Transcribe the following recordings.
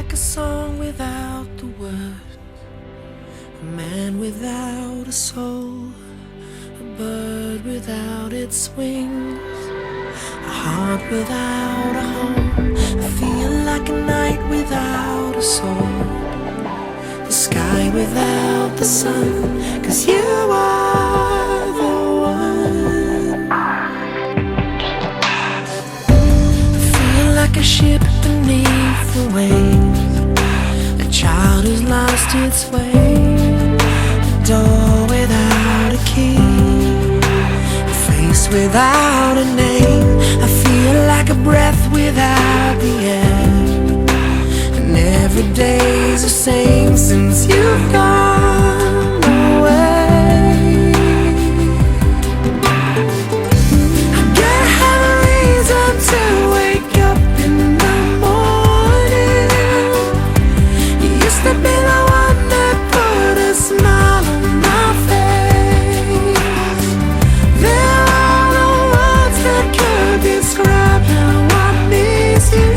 like a song without the words, a man without a soul, a bird without its wings, a heart without a home. I feel like a night without a soul, the sky without the sun, 'cause you are the one. I feel like a ship beneath the waves, a child who's lost its way, a door without a key, a face without a name. I feel like a breath without the air, and every day's the same since you've gone away. I gotta have a reason to wake up in the morning. You used to be the one that put a smile on my face. There are no words that could describe how I miss you.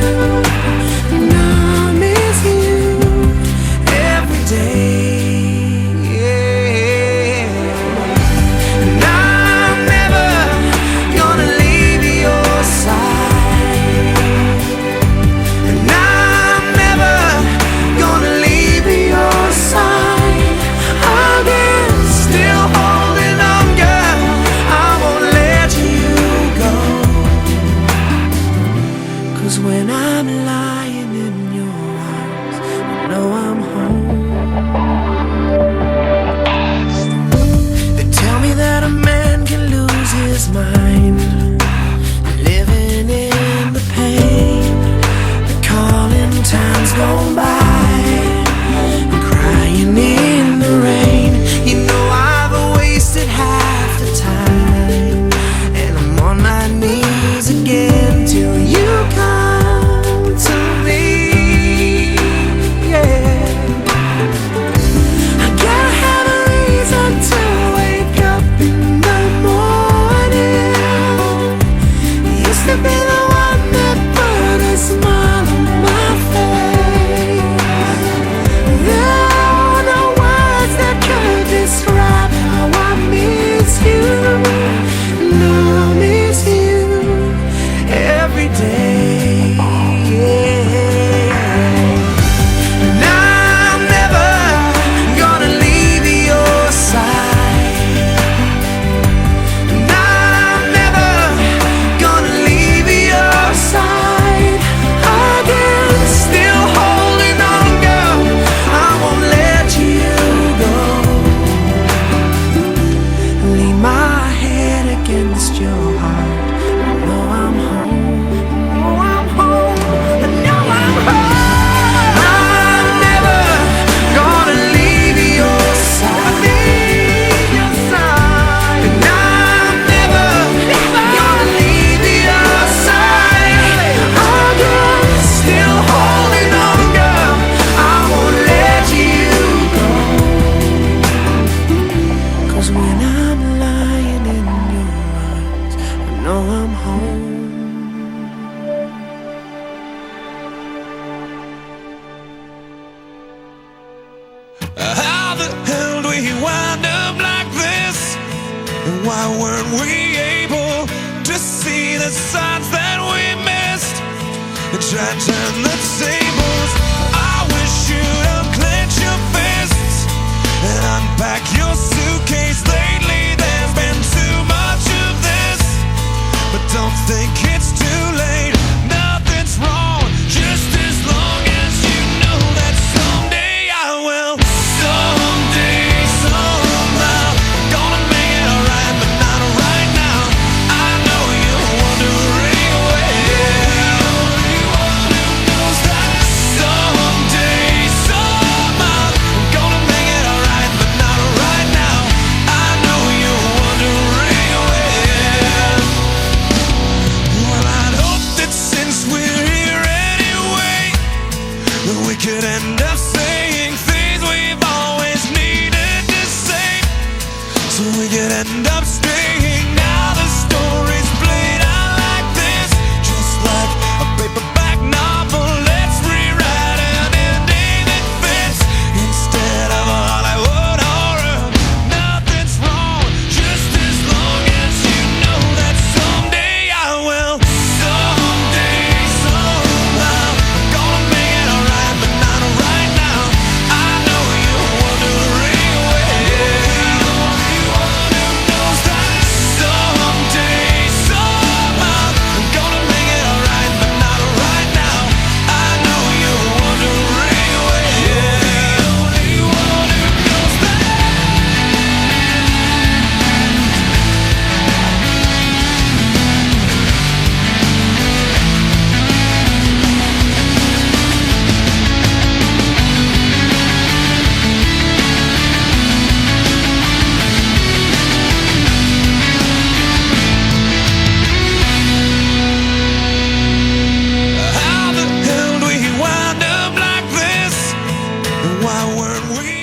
And I miss you every day. And I'm never gonna leave your side. And I'm never gonna leave your side again. Still holding on, girl, I won't let you go. 'Cause when I'm lying in your arms, I know I'm home. They tell me that a man can lose his mind, living in the pain, recalling times gone by, crying in the rain. You know I've wasted half the time, and I'm on my knees again till you come to me. Yeah, I gotta have a reason to wake up in the morning. You used to be the one that put a smile on my face. There are no words that could describe how I miss you. And I miss you every day. And I'm never gonna leave your side. And I'm never gonna leave your side again. Still holding on, girl, I won't let you go. Lean my head against your heart, I know I'm home. Oh, I'm home. I know I'm home. I'm never gonna leave your side. And I'm never gonna leave your side again. Still holding on, girl, I won't let you go. 'Cause when I'm lying in your arms, I know I'm home. How the hell do we wind up like this? And why weren't we able to see the signs that we missed and try to turn the tables? I wish you'd unclench your fists and unpack your suitcase. Lately there's been too much of this, but don't think it's too late. Nothing's wrong, just as long as you know that someday I will. Someday, somehow, gonna make it alright, but not right now. I know you're wondering where. Someday, somehow, gonna make it alright, but not right now. I know you're wondering where. Well, I'd hope that since we're here And why weren't we